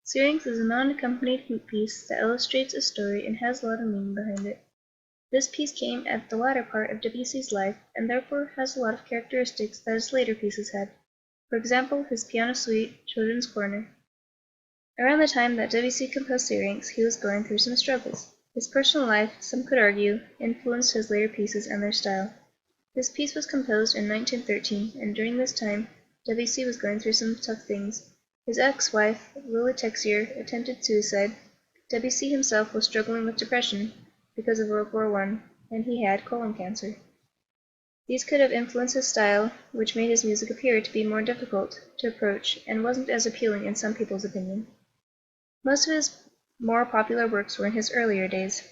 Syrinx is a non-accompanied flute piece that illustrates a story and has a lot of meaning behind it. This piece came at the latter part of Debussy's life and therefore has a lot of characteristics that his later pieces had. For example, his piano suite, Children's Corner. Around the time that Debussy composed Syrinx, he was going through some struggles. His personal life, some could argue, influenced his later pieces and their style. This piece was composed in 1913, and during this time, Debussy was going through some tough things. His ex-wife, Lily Texier, attempted suicide. Debussy himself was struggling with depression because of World War I, and he had colon cancer. These could have influenced his style, which made his music appear to be more difficult to approach and wasn't as appealing in some people's opinion. Most of his more popular works were in his earlier days.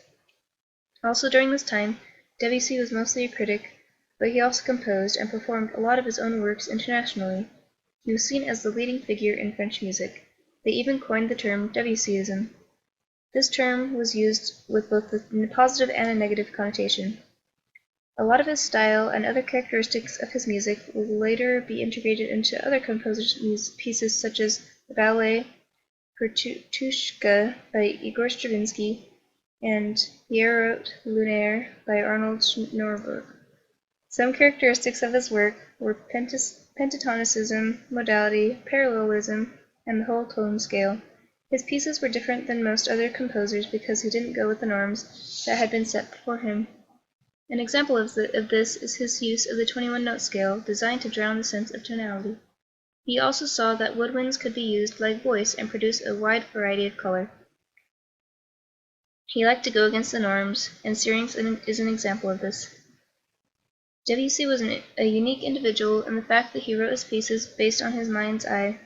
Also during this time, Debussy was mostly a critic, but he also composed and performed a lot of his own works internationally. He was seen as the leading figure in French music. They even coined the term Debussyism. This term was used with both a positive and a negative connotation. A lot of his style and other characteristics of his music will later be integrated into other composers' pieces such as the ballet Pertushka by Igor Stravinsky and Pierrot Lunaire by Arnold Schönberg. Some characteristics of his work were pentatonicism, modality, parallelism, and the whole tone scale. His pieces were different than most other composers because he didn't go with the norms that had been set before him. An example of this is his use of the 21-note scale, designed to drown the sense of tonality. He also saw that woodwinds could be used like voice and produce a wide variety of color. He liked to go against the norms, and Syrinx is an example of this. Debussy was a unique individual in the fact that he wrote his pieces based on his mind's eye.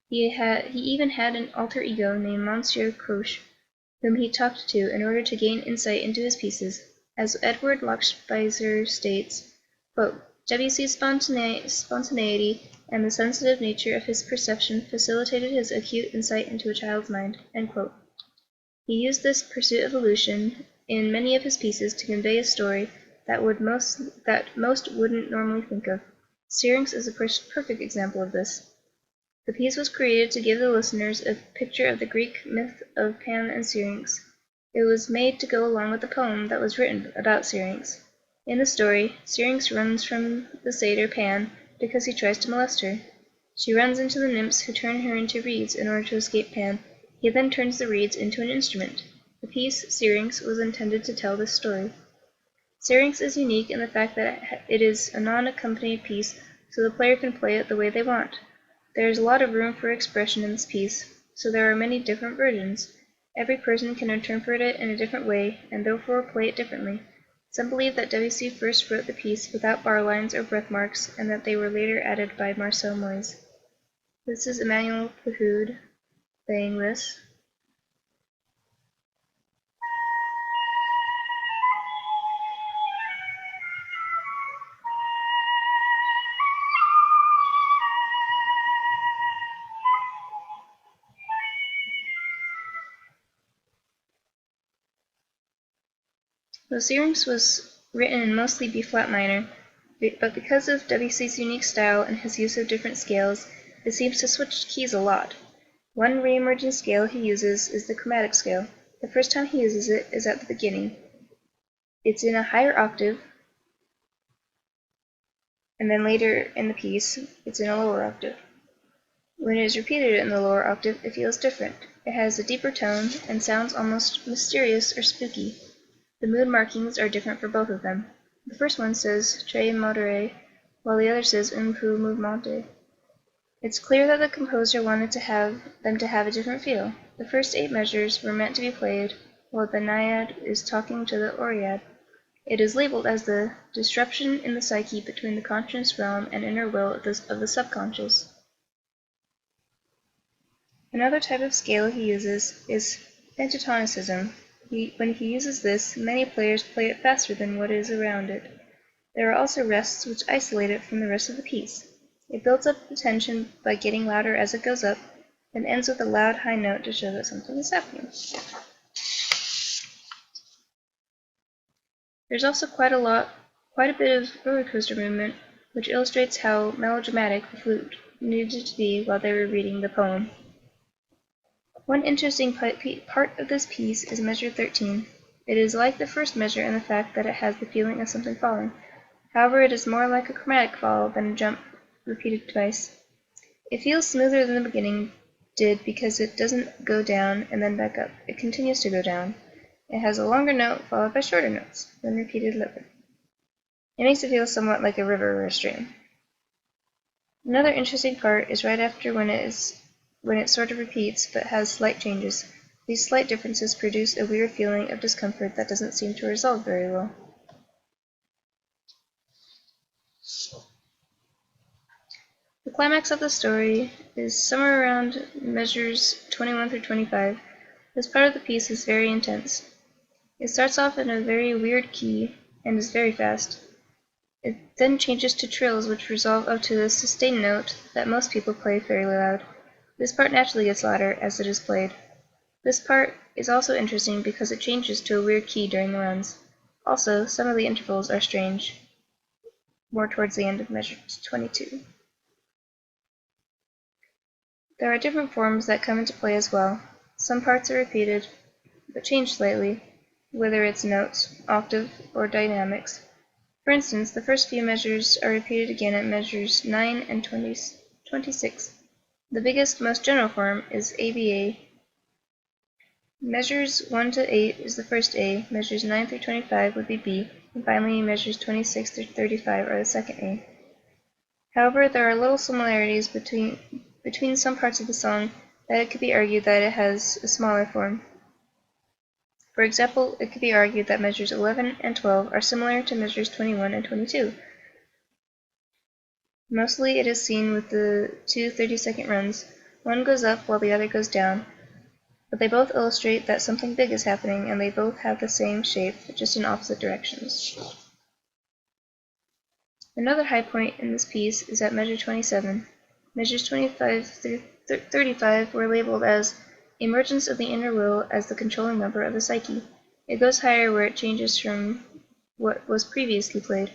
He even had an alter ego named Monsieur Croce, whom he talked to in order to gain insight into his pieces. As Edward Lochspeiser states, quote, Debussy's spontaneity and the sensitive nature of his perception facilitated his acute insight into a child's mind, end quote. He used this pursuit of illusion in many of his pieces to convey a story that most wouldn't normally think of. Syrinx is a perfect example of this. The piece was created to give the listeners a picture of the Greek myth of Pan and Syrinx. It was made to go along with the poem that was written about Syrinx. In the story, Syrinx runs from the satyr Pan because he tries to molest her. She runs into the nymphs who turn her into reeds in order to escape Pan. He then turns the reeds into an instrument. The piece, Syrinx, was intended to tell this story. Syrinx is unique in the fact that it is a non-accompanied piece, so the player can play it the way they want. There is a lot of room for expression in this piece, so there are many different versions. Every person can interpret it in a different way, and therefore play it differently. Some believe that Debussy first wrote the piece without bar lines or breath marks, and that they were later added by Marcel Moyse. This is Emmanuel Pahud playing this. The Syrinx was written in mostly B-flat minor, but because of Debussy's unique style and his use of different scales, it seems to switch keys a lot. One re-emerging scale he uses is the chromatic scale. The first time he uses it is at the beginning. It's in a higher octave, and then later in the piece, it's in a lower octave. When it is repeated in the lower octave, it feels different. It has a deeper tone and sounds almost mysterious or spooky. The mood markings are different for both of them. The first one says très modéré, while the other says un peu mouvementé. It's clear that the composer wanted them to have a different feel. The first 8 measures were meant to be played while the naiad is talking to the oread. It is labeled as the disruption in the psyche between the conscious realm and inner will of the subconscious. Another type of scale he uses is pentatonicism. When he uses this, many players play it faster than what is around it. There are also rests which isolate it from the rest of the piece. It builds up the tension by getting louder as it goes up, and ends with a loud high note to show that something is happening. There's also quite a bit of roller coaster movement, which illustrates how melodramatic the flute needed to be while they were reading the poem. One interesting part of this piece is measure 13. It is like the first measure in the fact that it has the feeling of something falling. However, it is more like a chromatic fall than a jump repeated twice. It feels smoother than the beginning did because it doesn't go down and then back up. It continues to go down. It has a longer note followed by shorter notes, then repeated lower. It makes it feel somewhat like a river or a stream. Another interesting part is right after when it sort of repeats but has slight changes. These slight differences produce a weird feeling of discomfort that doesn't seem to resolve very well. The climax of the story is somewhere around measures 21 through 25. This part of the piece is very intense. It starts off in a very weird key and is very fast. It then changes to trills which resolve up to the sustained note that most people play fairly loud. This part naturally gets louder as it is played. This part is also interesting because it changes to a weird key during the runs. Also, some of the intervals are strange, more towards the end of measure 22. There are different forms that come into play as well. Some parts are repeated, but change slightly, whether it's notes, octave, or dynamics. For instance, the first few measures are repeated again at measures 9 and 26. The biggest, most general form is ABA. Measures 1 to 8 is the first A, measures 9 through 25 would be B, and finally measures 26 through 35 are the second A. However, there are little similarities between some parts of the song that it could be argued that it has a smaller form. For example, it could be argued that measures 11 and 12 are similar to measures 21 and 22. Mostly it is seen with the two 30-second runs. One goes up while the other goes down, but they both illustrate that something big is happening and they both have the same shape, just in opposite directions. Another high point in this piece is at measure 27. Measures 25 through 35 were labeled as emergence of the inner will as the controlling member of the psyche. It goes higher where it changes from what was previously played.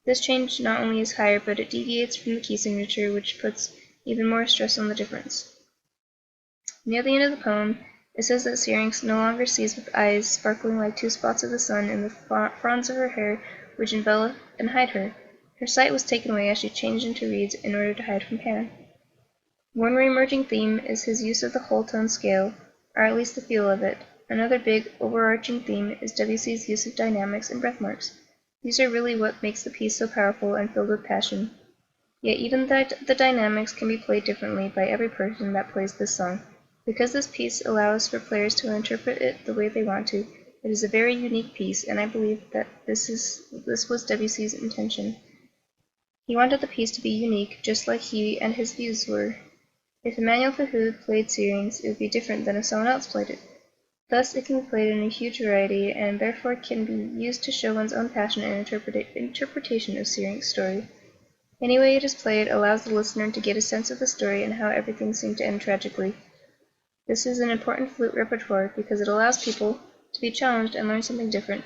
This change not only is higher, but it deviates from the key signature, which puts even more stress on the difference. Near the end of the poem, it says that Syrinx no longer sees with eyes sparkling like two spots of the sun in the fronds of her hair which envelop and hide her. Her sight was taken away as she changed into reeds in order to hide from Pan. One re-emerging theme is his use of the whole tone scale, or at least the feel of it. Another big, overarching theme is Debussy's use of dynamics and breath marks. These are really what makes the piece so powerful and filled with passion. Yet even the dynamics can be played differently by every person that plays this song. Because this piece allows for players to interpret it the way they want to, it is a very unique piece, and I believe that this was Debussy's intention. He wanted the piece to be unique, just like he and his views were. If Emmanuel Fahoud played Syrinx, it would be different than if someone else played it. Thus, it can be played in a huge variety, and therefore can be used to show one's own passion and interpretation of Syrinx's story. Any way it is played allows the listener to get a sense of the story and how everything seemed to end tragically. This is an important flute repertoire because it allows people to be challenged and learn something different.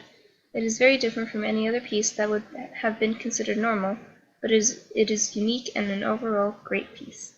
It is very different from any other piece that would have been considered normal, but it is unique and an overall great piece.